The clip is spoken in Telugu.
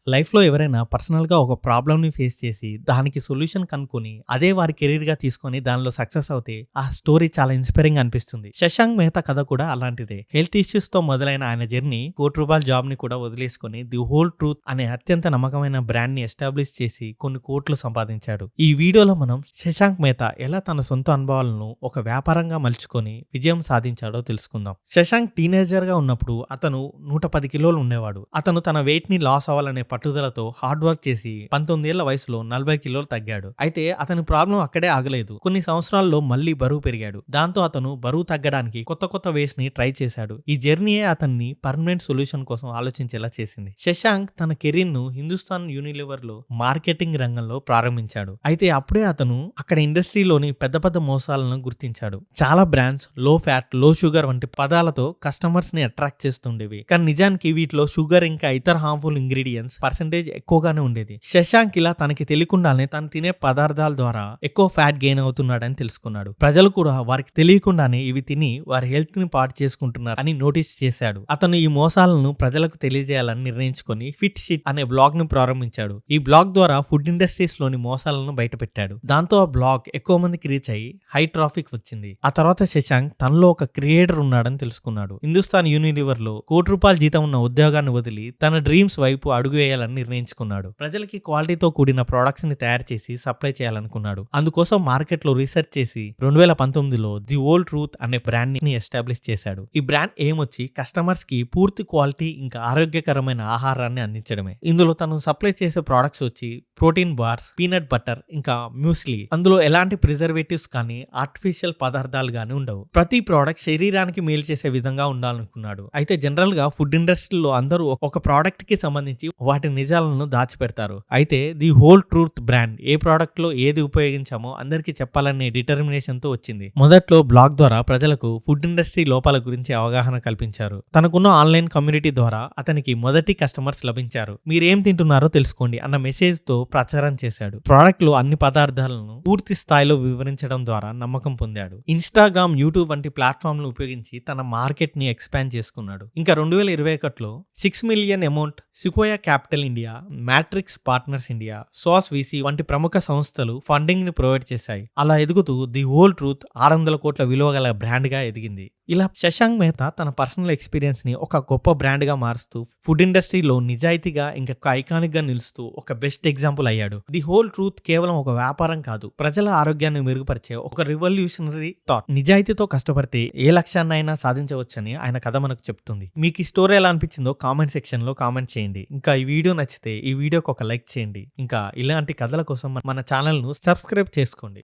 లైఫ్‌లో ఎవరైనా పర్సనల్‌గా ఒక ప్రాబ్లమ్‌ని ఫేస్ చేసి, దానికి సొల్యూషన్ కనుక్కొని, అదే వారి కెరీర్‌గా తీసుకొని దానిలో సక్సెస్ అవుతే, ఆ స్టోరీ చాలా ఇన్‌స్పైరింగ్ అనిపిస్తుంది. 'శశాంక్ మెహతా' కథ కూడా అలాంటిదే. హెల్త్ ఇష్యూస్‌తో మొదలైన ఆయన జర్నీ, ₹1,00,00,000 జాబ్‌ని కూడా వదిలేసుకొని, 'ది హోల్ ట్రూత్' అనే అత్యంత నమ్మకమైన బ్రాండ్‌ని ఎస్టాబ్లిష్ చేసి, కొన్ని కోట్లు సంపాదించాడు. ఈ వీడియోలో మనం శశాంక్ మెహతా ఎలా తన సొంత అనుభవాలను ఒక వ్యాపారంగా మలుచుకొని విజయం సాధించాడో తెలుసుకుందాం. శశాంక్ టీనేజర్‌గా ఉన్నప్పుడు అతను 110 కిలోలు ఉండేవాడు. అతను తన వెయిట్ ని లాస్ అవ్వాలనే పట్టుదలతో హార్డ్ వర్క్ చేసి 19 ఏళ్ల వయసులో 40 కిలోలు తగ్గాడు. అయితే అతని ప్రాబ్లం అక్కడే ఆగలేదు. కొన్ని సంవత్సరాల్లో మళ్ళీ బరువు పెరిగాడు. దాంతో అతను బరువు తగ్గడానికి కొత్త కొత్త వేస్ ని ట్రై చేశాడు. ఈ జర్నీయే అతన్ని పర్మనెంట్ సొల్యూషన్ కోసం ఆలోచించేలా చేసింది. శశాంక్ తన కెరీర్ ను హిందుస్థాన్ యూనిలివర్ లో మార్కెటింగ్ రంగంలో ప్రారంభించాడు. అయితే అప్పుడే అతను అక్కడ ఇండస్ట్రీలోని పెద్ద పెద్ద మోసాలను గుర్తించాడు. చాలా బ్రాండ్స్ లో ఫ్యాట్, లో షుగర్ వంటి పదాలతో కస్టమర్స్ ని అట్రాక్ట్ చేస్తుండేవి. కానీ నిజానికి వీటిలో షుగర్ ఇంకా ఇతర హార్మ్ఫుల్ ఇంగ్రీడియంట్స్ పర్సెంటేజ్ ఎక్కువగానే ఉండేది. శశాంక్ ఇలా తనకి తెలియకుండానే తను తినే పదార్థాల ద్వారా ఎక్కువ ఫ్యాట్ గెయిన్ అవుతున్నాడని తెలుసుకున్నాడు. ప్రజలు కూడా వారికి తెలియకుండానే ఇవి తిని వారి హెల్త్ ని పాడు చేసుకుంటున్నారు అని నోటీస్ చేశాడు. అతను ఈ మోసాలను ప్రజలకు తెలియజేయాలని నిర్ణయించుకొని ఫిట్ షిట్ అనే బ్లాగ్ ను ప్రారంభించాడు. ఈ బ్లాగ్ ద్వారా ఫుడ్ ఇండస్ట్రీస్ లోని మోసాలను బయటపెట్టాడు. దాంతో ఆ బ్లాగ్ ఎక్కువ మందికి రీచ్ అయ్యి హై ట్రాఫిక్ వచ్చింది. ఆ తర్వాత శశాంక్ తనలో ఒక క్రియేటర్ ఉన్నాడని తెలుసుకున్నాడు. హిందుస్థాన్ యూనిలివర్ లో ₹1,00,00,000 జీతం ఉన్న ఉద్యోగాన్ని వదిలి తన డ్రీమ్స్ వైపు అడుగు వేయాలని నిర్ణయించుకున్నాడు. ప్రజలకి క్వాలిటీతో కూడిన ప్రొడక్ట్స్ ని తయారు చేసి సప్లై చేయాలనుకున్నాడు. అందుకోసం మార్కెట్ లో రీసెర్చ్ చేసి 2019లో ది హోల్ ట్రూత్ అనే బ్రాండ్ ని ఎస్టాబ్లిష్ చేశాడు. ఈ బ్రాండ్ ఎయిమ్ వచ్చి కస్టమర్స్ కి పూర్తి క్వాలిటీ ఇంకా ఆరోగ్యకరమైన ఆహారాన్ని అందించడమే. ఇందులో తను సప్లై చేసే ప్రొడక్ట్స్ వచ్చి ప్రోటీన్ బార్స్, పీనట్ బటర్ ఇంకా మ్యూస్లీ. అందులో ఎలాంటి ప్రిజర్వేటివ్స్ కానీ ఆర్టిఫిషియల్ పదార్థాలు కానీ ఉండవు. ప్రతి ప్రోడక్ట్ శరీరానికి మేలు చేసే విధంగా ఉండాలనుకున్నాడు. అయితే జనరల్ గా ఫుడ్ ఇండస్ట్రీలో అందరూ ఒక ప్రోడక్ట్ కి సంబంధించి వాటి నిజాలను దాచిపెడతారు. అయితే the whole truth brand A product లో ఏది ఉపయోగించామో అందరికీ చెప్పాలనే డిటర్మినేషన్ తో వచ్చింది. మొదట్లో బ్లాగ్ ద్వారా ప్రజలకు ఫుడ్ ఇండస్ట్రీ లోపాల గురించి అవగాహన కల్పించారు. తనకున్న ఆన్లైన్ కమ్యూనిటీ ద్వారా అతనికి మొదటి కస్టమర్స్ లభించారు. మీరేం తింటున్నారో తెలుసుకోండి అన్న మెసేజ్ తో ప్రచారం చేశాడు. ప్రోడక్ట్ లో అన్ని పదార్థాలను పూర్తి స్థాయిలో వివరించడం ద్వారా నమ్మకం పొందాడు. ఇన్స్టాగ్రామ్, యూట్యూబ్ వంటి ప్లాట్ఫామ్లను ఉపయోగించి తన మార్కెట్ ని ఎక్స్పాండ్ చేసుకున్నాడు. ఇంకా 2021లో 6 million amount Sequoia Capital India, Matrix Partners India, సోస్ వీసీ వంటి ప్రముఖ సంస్థలు ఫండింగ్ ని ప్రొవైడ్ చేశాయి. అలా ఎదుగుతూ ది హోల్ ట్రూత్ 600 కోట్ల విలువ గల బ్రాండ్ గా ఎదిగింది. ఇలా శశాంక్ మెహతా తన పర్సనల్ ఎక్స్పీరియన్స్ ని ఒక గొప్ప బ్రాండ్ గా మారుస్తూ ఫుడ్ ఇండస్ట్రీలో నిజాయితీగా ఇంకా ఐకానిక్ గా నిలుస్తూ ఒక బెస్ట్ ఎగ్జాంపుల్ అయ్యాడు. ది హోల్ ట్రూత్ కేవలం ఒక వ్యాపారం కాదు, ప్రజల ఆరోగ్యాన్ని మెరుగుపరిచే ఒక రివల్యూషనరీ థాట్. నిజాయితీతో కష్టపడితే ఏ లక్ష్యాన్నైనా సాధించవచ్చని ఆయన కథ మనకు చెప్తుంది. మీకు ఈ స్టోరీ ఎలా అనిపించిందో కామెంట్ సెక్షన్ లో కామెంట్ చేయండి. ఇంకా ఈ వీడియో నచ్చితే ఈ వీడియోకి ఒక లైక్ చేయండి. ఇంకా ఇలాంటి కథల కోసం మన ఛానల్ ను సబ్స్క్రైబ్ చేసుకోండి.